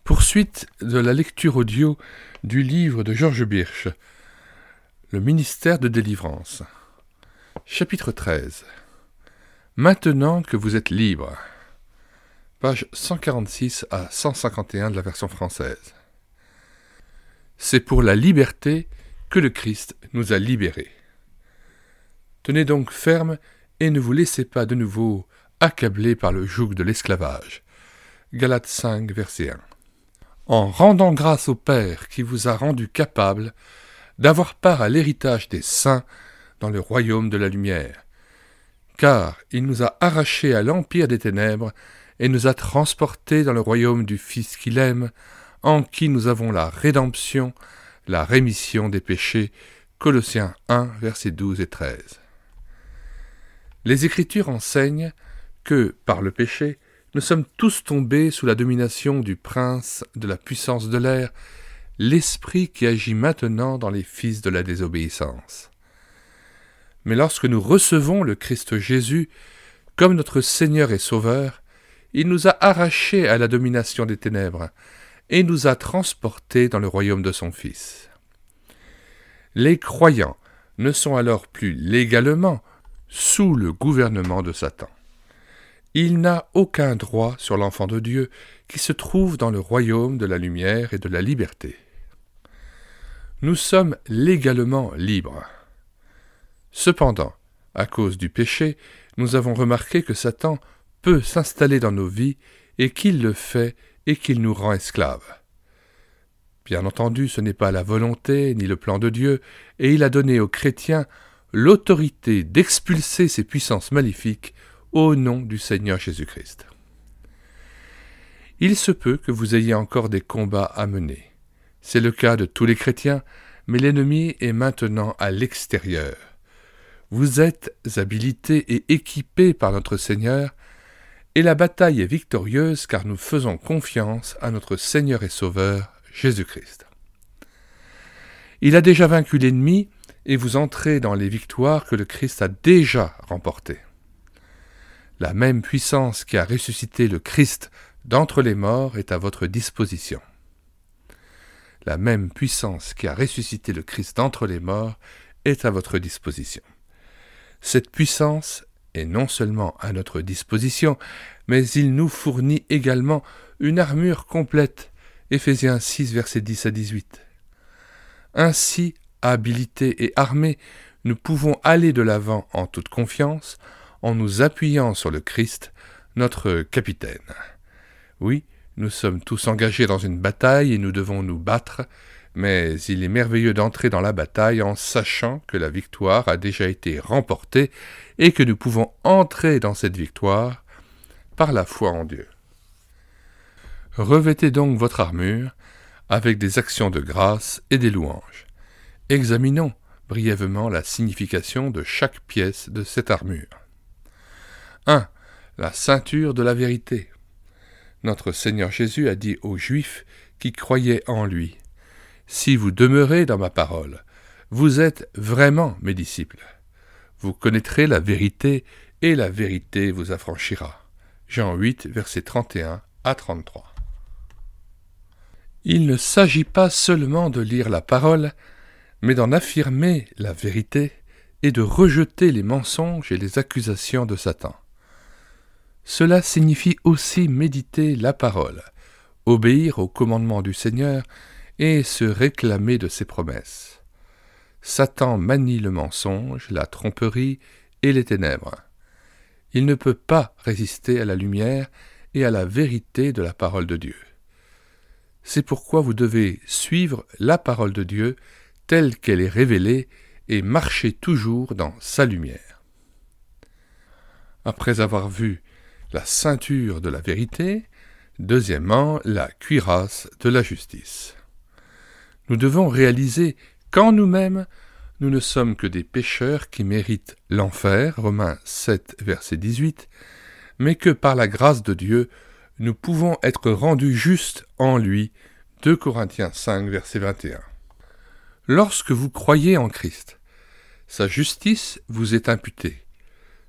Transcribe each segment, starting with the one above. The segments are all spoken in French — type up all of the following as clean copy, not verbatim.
Poursuite de la lecture audio du livre de Georges Birch, Le ministère de délivrance. Chapitre 13. Maintenant que vous êtes libres. Pages 146 à 151 de la version française. C'est pour la liberté que le Christ nous a libérés. Tenez donc ferme et ne vous laissez pas de nouveau accabler par le joug de l'esclavage. Galates 5, verset 1. En rendant grâce au Père qui vous a rendu capable d'avoir part à l'héritage des saints dans le royaume de la lumière. Car il nous a arrachés à l'empire des ténèbres et nous a transportés dans le royaume du Fils qu'il aime, en qui nous avons la rédemption, la rémission des péchés. Colossiens 1, versets 12 et 13. Les Écritures enseignent que, par le péché, nous sommes tous tombés sous la domination du prince de la puissance de l'air, l'esprit qui agit maintenant dans les fils de la désobéissance. Mais lorsque nous recevons le Christ Jésus comme notre Seigneur et Sauveur, il nous a arrachés à la domination des ténèbres et nous a transportés dans le royaume de son Fils. Les croyants ne sont alors plus légalement sous le gouvernement de Satan. Il n'a aucun droit sur l'enfant de Dieu qui se trouve dans le royaume de la lumière et de la liberté. Nous sommes légalement libres. Cependant, à cause du péché, nous avons remarqué que Satan peut s'installer dans nos vies et qu'il le fait et qu'il nous rend esclaves. Bien entendu, ce n'est pas la volonté ni le plan de Dieu, et il a donné aux chrétiens l'autorité d'expulser ces puissances maléfiques au nom du Seigneur Jésus-Christ. Il se peut que vous ayez encore des combats à mener. C'est le cas de tous les chrétiens, mais l'ennemi est maintenant à l'extérieur. Vous êtes habilités et équipés par notre Seigneur, et la bataille est victorieuse car nous faisons confiance à notre Seigneur et Sauveur, Jésus-Christ. Il a déjà vaincu l'ennemi, et vous entrez dans les victoires que le Christ a déjà remportées. La même puissance qui a ressuscité le Christ d'entre les morts est à votre disposition. La même puissance qui a ressuscité le Christ d'entre les morts est à votre disposition. Cette puissance est non seulement à notre disposition, mais il nous fournit également une armure complète. Éphésiens 6, versets 10 à 18. Ainsi, habilités et armés, nous pouvons aller de l'avant en toute confiance, en nous appuyant sur le Christ, notre capitaine. Oui, nous sommes tous engagés dans une bataille et nous devons nous battre, mais il est merveilleux d'entrer dans la bataille en sachant que la victoire a déjà été remportée et que nous pouvons entrer dans cette victoire par la foi en Dieu. Revêtez donc votre armure avec des actions de grâce et des louanges. Examinons brièvement la signification de chaque pièce de cette armure. 1. La ceinture de la vérité. Notre Seigneur Jésus a dit aux Juifs qui croyaient en lui, « Si vous demeurez dans ma parole, vous êtes vraiment mes disciples. Vous connaîtrez la vérité, et la vérité vous affranchira. » Jean 8, versets 31 à 33. Il ne s'agit pas seulement de lire la parole, mais d'en affirmer la vérité et de rejeter les mensonges et les accusations de Satan. Cela signifie aussi méditer la parole, obéir au commandement du Seigneur et se réclamer de ses promesses. Satan manie le mensonge, la tromperie et les ténèbres. Il ne peut pas résister à la lumière et à la vérité de la parole de Dieu. C'est pourquoi vous devez suivre la parole de Dieu telle qu'elle est révélée et marcher toujours dans sa lumière. Après avoir vu la ceinture de la vérité, deuxièmement, la cuirasse de la justice. Nous devons réaliser qu'en nous-mêmes, nous ne sommes que des pécheurs qui méritent l'enfer, Romains 7, verset 18, mais que par la grâce de Dieu, nous pouvons être rendus justes en lui, 2 Corinthiens 5, verset 21. Lorsque vous croyez en Christ, sa justice vous est imputée.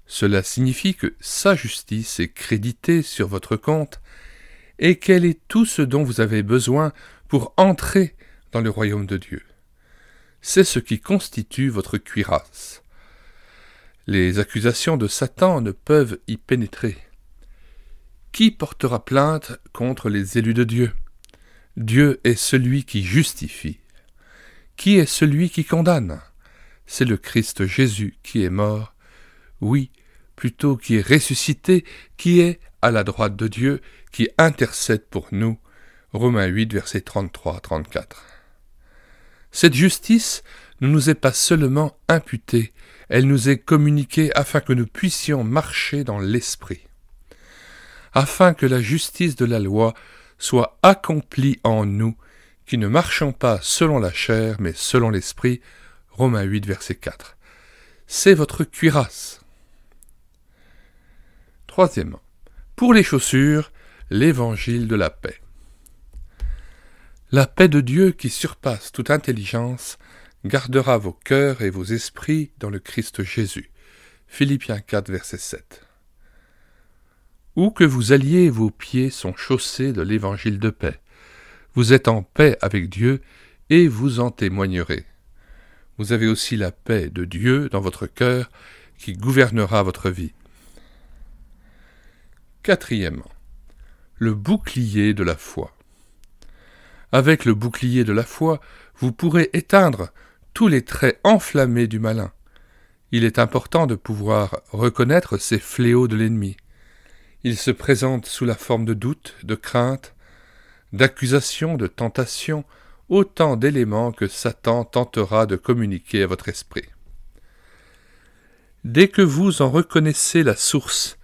Cela signifie que sa justice est créditée sur votre compte et quel est tout ce dont vous avez besoin pour entrer dans le royaume de Dieu. C'est ce qui constitue votre cuirasse. Les accusations de Satan ne peuvent y pénétrer. Qui portera plainte contre les élus de Dieu? Dieu est celui qui justifie. Qui est celui qui condamne? C'est le Christ Jésus qui est mort, oui, plutôt qui est ressuscité, qui est à la droite de Dieu, qui intercède pour nous. Romains 8, versets 33-34. Cette justice ne nous est pas seulement imputée, elle nous est communiquée afin que nous puissions marcher dans l'esprit. Afin que la justice de la loi soit accomplie en nous, qui ne marchons pas selon la chair, mais selon l'esprit. Romains 8, verset 4. C'est votre cuirasse. Troisièmement, pour les chaussures, l'évangile de la paix. La paix de Dieu qui surpasse toute intelligence gardera vos cœurs et vos esprits dans le Christ Jésus. Philippiens 4, verset 7. Où que vous alliez, vos pieds sont chaussés de l'évangile de paix. Vous êtes en paix avec Dieu et vous en témoignerez. Vous avez aussi la paix de Dieu dans votre cœur qui gouvernera votre vie. Quatrièmement, le bouclier de la foi. Avec le bouclier de la foi, vous pourrez éteindre tous les traits enflammés du malin. Il est important de pouvoir reconnaître ces fléaux de l'ennemi. Il se présente sous la forme de doute, de crainte, d'accusation, de tentation, autant d'éléments que Satan tentera de communiquer à votre esprit. Dès que vous en reconnaissez la source,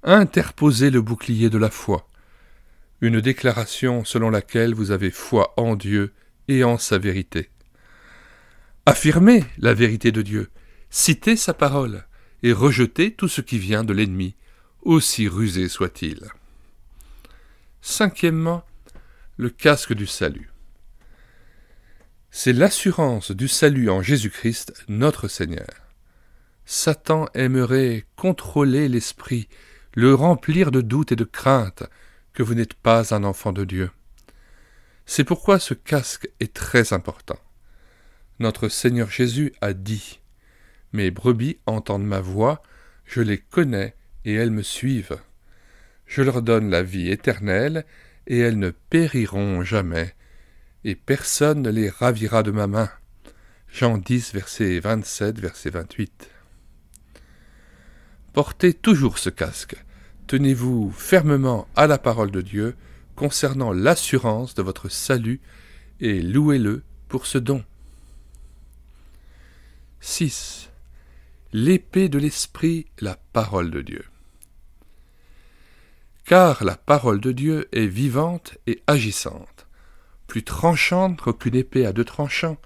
interposez le bouclier de la foi, une déclaration selon laquelle vous avez foi en Dieu et en sa vérité. Affirmez la vérité de Dieu, citez sa parole et rejetez tout ce qui vient de l'ennemi, aussi rusé soit-il. Cinquièmement, le casque du salut. C'est l'assurance du salut en Jésus-Christ, notre Seigneur. Satan aimerait contrôler l'esprit, le remplir de doutes et de craintes que vous n'êtes pas un enfant de Dieu. C'est pourquoi ce casque est très important. Notre Seigneur Jésus a dit « Mes brebis entendent ma voix, je les connais et elles me suivent. Je leur donne la vie éternelle et elles ne périront jamais, et personne ne les ravira de ma main. » Jean 10, verset 27, verset 28. Portez toujours ce casque. Tenez-vous fermement à la parole de Dieu concernant l'assurance de votre salut et louez-le pour ce don. 6. L'épée de l'esprit, la parole de Dieu. Car la parole de Dieu est vivante et agissante, plus tranchante qu'aucune épée à deux tranchants,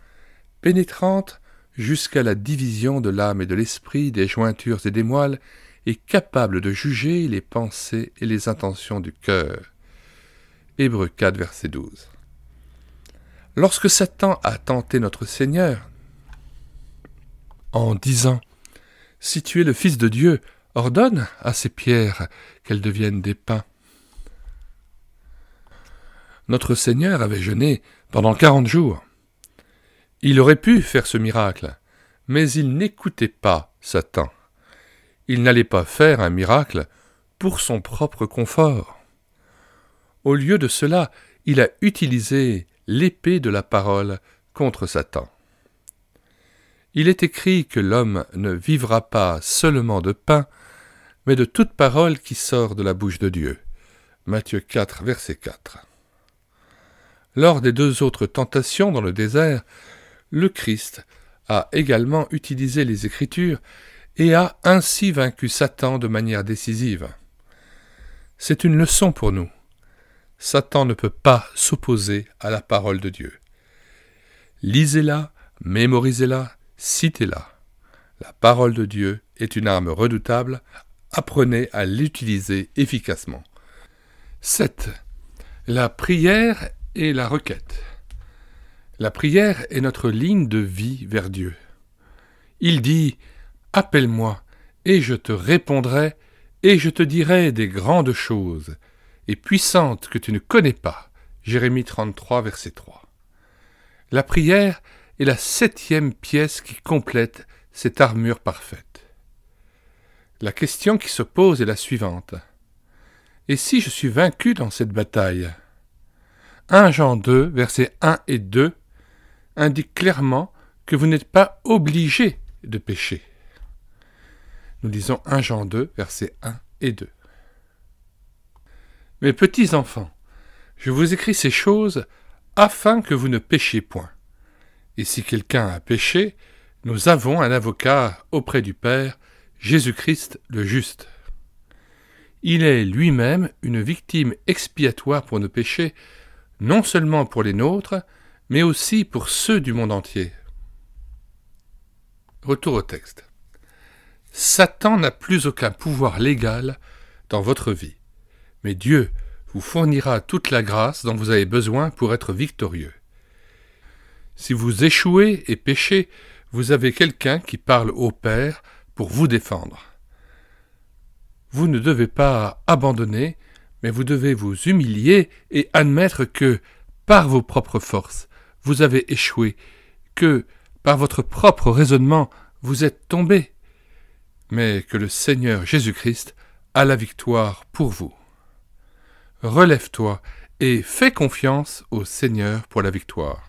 pénétrante jusqu'à la division de l'âme et de l'esprit, des jointures et des moelles, et capable de juger les pensées et les intentions du cœur. Hébreux 4, verset 12. Lorsque Satan a tenté notre Seigneur, en disant « Si tu es le Fils de Dieu, ordonne à ces pierres qu'elles deviennent des pains. » Notre Seigneur avait jeûné pendant 40 jours. Il aurait pu faire ce miracle, mais il n'écoutait pas Satan. Il n'allait pas faire un miracle pour son propre confort. Au lieu de cela, il a utilisé l'épée de la parole contre Satan. Il est écrit que l'homme ne vivra pas seulement de pain, mais de toute parole qui sort de la bouche de Dieu. Matthieu 4, verset 4. Lors des 2 autres tentations dans le désert, le Christ a également utilisé les Écritures et a ainsi vaincu Satan de manière décisive. C'est une leçon pour nous. Satan ne peut pas s'opposer à la parole de Dieu. Lisez-la, mémorisez-la, citez-la. La parole de Dieu est une arme redoutable, apprenez à l'utiliser efficacement. 7. La prière et la requête. La prière est notre ligne de vie vers Dieu. Il dit « Appelle-moi, et je te répondrai, et je te dirai des grandes choses, et puissante que tu ne connais pas. Jérémie 33, verset 3. La prière est la 7e pièce qui complète cette armure parfaite. La question qui se pose est la suivante. Et si je suis vaincu dans cette bataille ? 1 Jean 2, versets 1 et 2 indique clairement que vous n'êtes pas obligé de pécher. Nous lisons 1 Jean 2, versets 1 et 2. Mes petits enfants, je vous écris ces choses afin que vous ne péchiez point. Et si quelqu'un a péché, nous avons un avocat auprès du Père, Jésus-Christ le juste. Il est lui-même une victime expiatoire pour nos péchés, non seulement pour les nôtres, mais aussi pour ceux du monde entier. Retour au texte. Satan n'a plus aucun pouvoir légal dans votre vie, mais Dieu vous fournira toute la grâce dont vous avez besoin pour être victorieux. Si vous échouez et péchez, vous avez quelqu'un qui parle au Père pour vous défendre. Vous ne devez pas abandonner, mais vous devez vous humilier et admettre que, par vos propres forces, vous avez échoué, que, par votre propre raisonnement, vous êtes tombé, mais que le Seigneur Jésus-Christ a la victoire pour vous. Relève-toi et fais confiance au Seigneur pour la victoire.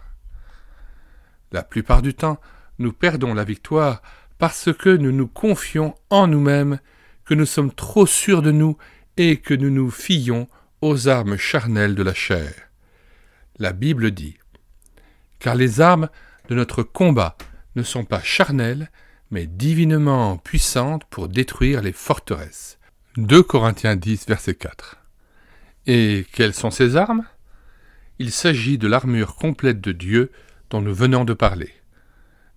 La plupart du temps, nous perdons la victoire parce que nous nous confions en nous-mêmes, que nous sommes trop sûrs de nous et que nous nous fions aux armes charnelles de la chair. La Bible dit « Car les armes de notre combat ne sont pas charnelles, mais divinement puissantes pour détruire les forteresses. » 2 Corinthiens 10, verset 4. Et quelles sont ces armes ? Il s'agit de l'armure complète de Dieu dont nous venons de parler.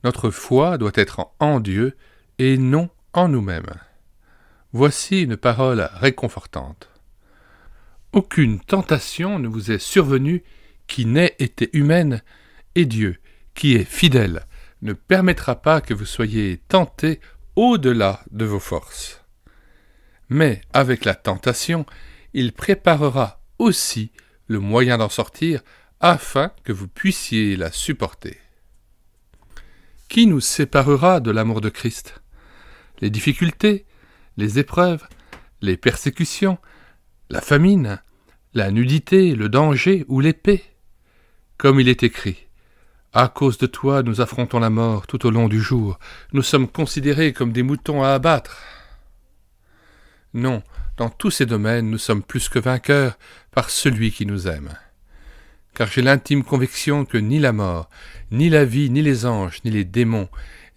Notre foi doit être en Dieu et non en nous-mêmes. Voici une parole réconfortante. Aucune tentation ne vous est survenue qui n'ait été humaine, et Dieu, qui est fidèle, ne permettra pas que vous soyez tentés au-delà de vos forces. Mais avec la tentation, il préparera aussi le moyen d'en sortir afin que vous puissiez la supporter. Qui nous séparera de l'amour de Christ ? Les difficultés, les épreuves, les persécutions, la famine, la nudité, le danger ou l'épée ? Comme il est écrit, « À cause de toi, nous affrontons la mort tout au long du jour. Nous sommes considérés comme des moutons à abattre. » Non, dans tous ces domaines, nous sommes plus que vainqueurs par celui qui nous aime. Car j'ai l'intime conviction que ni la mort, ni la vie, ni les anges, ni les démons,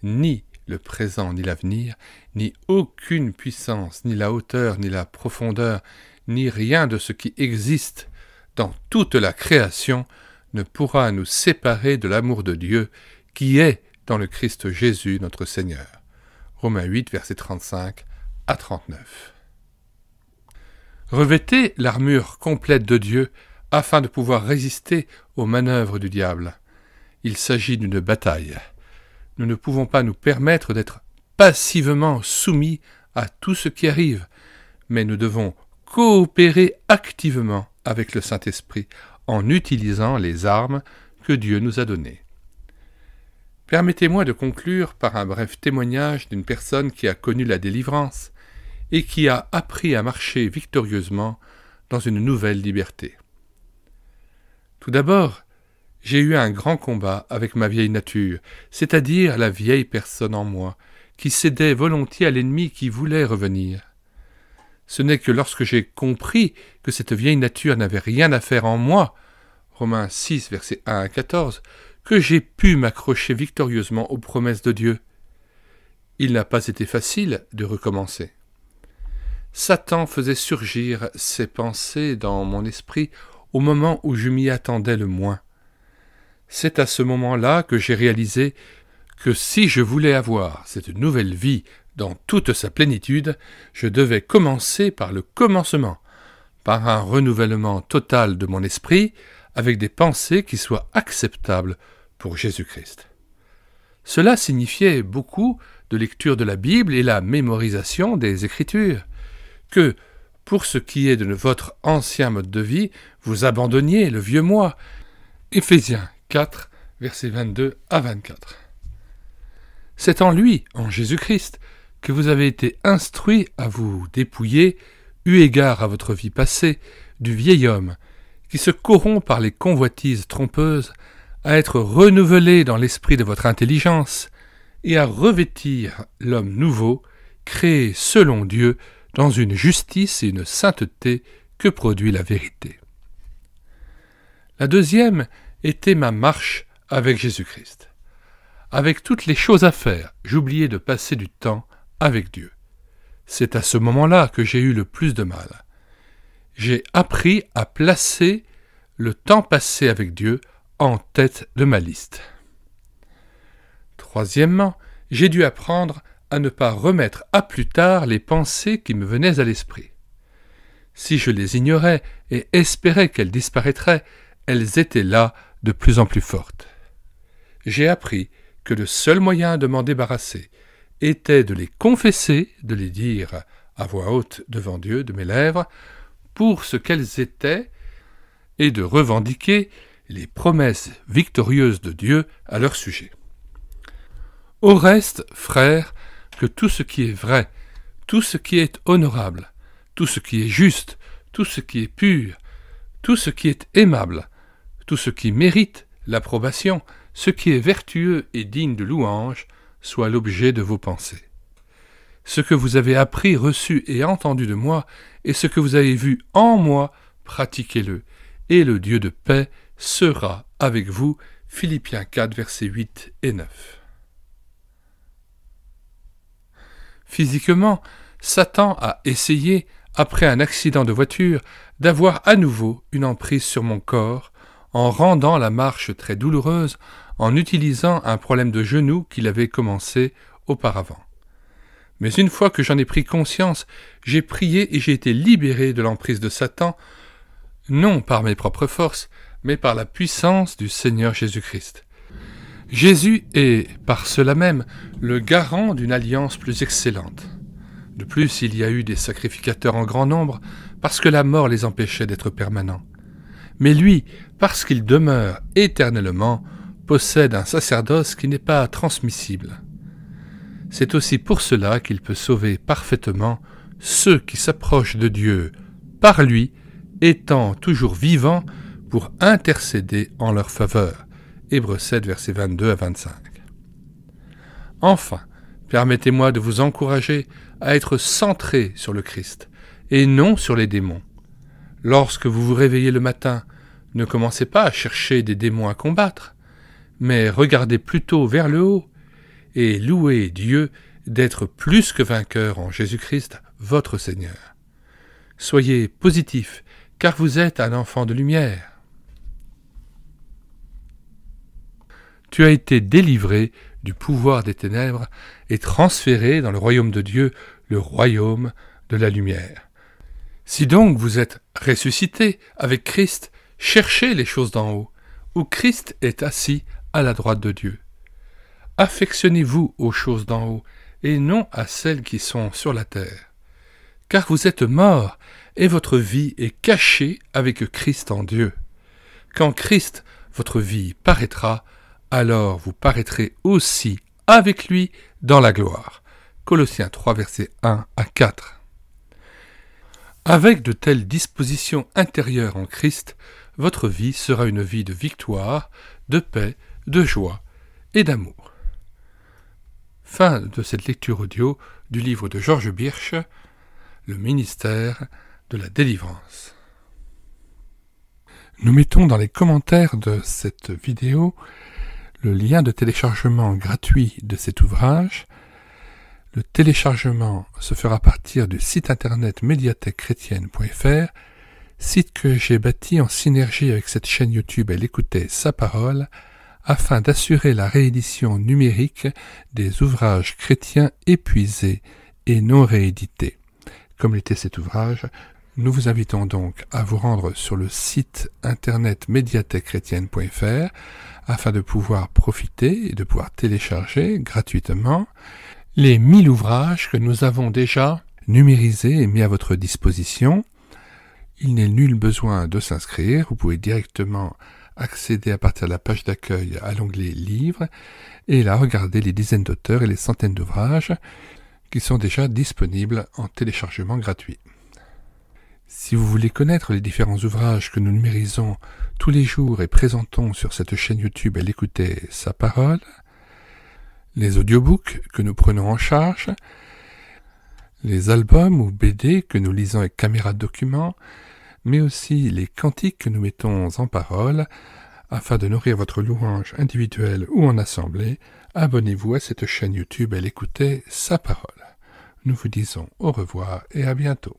ni le présent, ni l'avenir, ni aucune puissance, ni la hauteur, ni la profondeur, ni rien de ce qui existe dans toute la création ne pourra nous séparer de l'amour de Dieu qui est dans le Christ Jésus notre Seigneur. Romains 8, versets 35 à 39. Revêtez l'armure complète de Dieu afin de pouvoir résister aux manœuvres du diable. Il s'agit d'une bataille. Nous ne pouvons pas nous permettre d'être passivement soumis à tout ce qui arrive, mais nous devons coopérer activement avec le Saint-Esprit en utilisant les armes que Dieu nous a données. Permettez-moi de conclure par un bref témoignage d'une personne qui a connu la délivrance et qui a appris à marcher victorieusement dans une nouvelle liberté. Tout d'abord, j'ai eu un grand combat avec ma vieille nature, c'est-à-dire la vieille personne en moi, qui cédait volontiers à l'ennemi qui voulait revenir. Ce n'est que lorsque j'ai compris que cette vieille nature n'avait rien à faire en moi, Romains 6, versets 1 à 14, que j'ai pu m'accrocher victorieusement aux promesses de Dieu. Il n'a pas été facile de recommencer. Satan faisait surgir ses pensées dans mon esprit au moment où je m'y attendais le moins. C'est à ce moment-là que j'ai réalisé que si je voulais avoir cette nouvelle vie dans toute sa plénitude, je devais commencer par le commencement, par un renouvellement total de mon esprit, avec des pensées qui soient acceptables pour Jésus-Christ. Cela signifiait beaucoup de lecture de la Bible et la mémorisation des Écritures, que, pour ce qui est de votre ancien mode de vie, vous abandonniez le vieux moi. Éphésiens 4, versets 22 à 24. C'est en lui, en Jésus-Christ, que vous avez été instruits à vous dépouiller, eu égard à votre vie passée, du vieil homme, qui se corrompt par les convoitises trompeuses, à être renouvelé dans l'esprit de votre intelligence, et à revêtir l'homme nouveau, créé selon Dieu, dans une justice et une sainteté que produit la vérité. La deuxième était ma marche avec Jésus-Christ. Avec toutes les choses à faire, j'oubliais de passer du temps avec Dieu. C'est à ce moment-là que j'ai eu le plus de mal. J'ai appris à placer le temps passé avec Dieu en tête de ma liste. Troisièmement, j'ai dû apprendre à ne pas remettre à plus tard les pensées qui me venaient à l'esprit. Si je les ignorais et espérais qu'elles disparaîtraient, elles étaient là de plus en plus fortes. J'ai appris que le seul moyen de m'en débarrasser était de les confesser, de les dire à voix haute devant Dieu de mes lèvres, pour ce qu'elles étaient, et de revendiquer les promesses victorieuses de Dieu à leur sujet. Au reste, frères, que tout ce qui est vrai, tout ce qui est honorable, tout ce qui est juste, tout ce qui est pur, tout ce qui est aimable, tout ce qui mérite l'approbation, ce qui est vertueux et digne de louange, soit l'objet de vos pensées. Ce que vous avez appris, reçu et entendu de moi, et ce que vous avez vu en moi, pratiquez-le, et le Dieu de paix sera avec vous. Philippiens 4, versets 8 et 9. Physiquement, Satan a essayé, après un accident de voiture, d'avoir à nouveau une emprise sur mon corps, en rendant la marche très douloureuse, en utilisant un problème de genou qu'il avait commencé auparavant. Mais une fois que j'en ai pris conscience, j'ai prié et j'ai été libéré de l'emprise de Satan, non par mes propres forces, mais par la puissance du Seigneur Jésus-Christ. Jésus est, par cela même, le garant d'une alliance plus excellente. De plus, il y a eu des sacrificateurs en grand nombre, parce que la mort les empêchait d'être permanents. Mais lui, parce qu'il demeure éternellement, possède un sacerdoce qui n'est pas transmissible. C'est aussi pour cela qu'il peut sauver parfaitement ceux qui s'approchent de Dieu par lui, étant toujours vivant pour intercéder en leur faveur. Hébreux 7, versets 22 à 25. Enfin, permettez-moi de vous encourager à être centré sur le Christ, et non sur les démons. Lorsque vous vous réveillez le matin, ne commencez pas à chercher des démons à combattre, mais regardez plutôt vers le haut, et louez Dieu d'être plus que vainqueur en Jésus-Christ, votre Seigneur. Soyez positif, car vous êtes un enfant de lumière. Tu as été délivré du pouvoir des ténèbres et transféré dans le royaume de Dieu, le royaume de la lumière. Si donc vous êtes ressuscité avec Christ, cherchez les choses d'en haut, où Christ est assis à la droite de Dieu. Affectionnez-vous aux choses d'en haut, et non à celles qui sont sur la terre. Car vous êtes morts, et votre vie est cachée avec Christ en Dieu. Quand Christ, votre vie, paraîtra, alors vous paraîtrez aussi avec lui dans la gloire. Colossiens 3, versets 1 à 4. Avec de telles dispositions intérieures en Christ, votre vie sera une vie de victoire, de paix, de joie et d'amour. Fin de cette lecture audio du livre de Georges Birch, Le ministère de la délivrance. Nous mettons dans les commentaires de cette vidéo le lien de téléchargement gratuit de cet ouvrage. Le téléchargement se fera à partir du site internet médiathèquechrétienne.fr, site que j'ai bâti en synergie avec cette chaîne YouTube Elle écoutait sa parole, afin d'assurer la réédition numérique des ouvrages chrétiens épuisés et non réédités. Comme l'était cet ouvrage, nous vous invitons donc à vous rendre sur le site internet médiathèquechrétienne.fr afin de pouvoir profiter et de pouvoir télécharger gratuitement les 1000 ouvrages que nous avons déjà numérisé et mis à votre disposition. Il n'est nul besoin de s'inscrire, vous pouvez directement accéder à partir de la page d'accueil à l'onglet Livres et là regarder les dizaines d'auteurs et les centaines d'ouvrages qui sont déjà disponibles en téléchargement gratuit. Si vous voulez connaître les différents ouvrages que nous numérisons tous les jours et présentons sur cette chaîne YouTube à l'écouter sa parole, les audiobooks que nous prenons en charge, les albums ou BD que nous lisons avec caméra de document, mais aussi les cantiques que nous mettons en parole, afin de nourrir votre louange individuelle ou en assemblée, abonnez-vous à cette chaîne YouTube à l'écouter sa parole. Nous vous disons au revoir et à bientôt.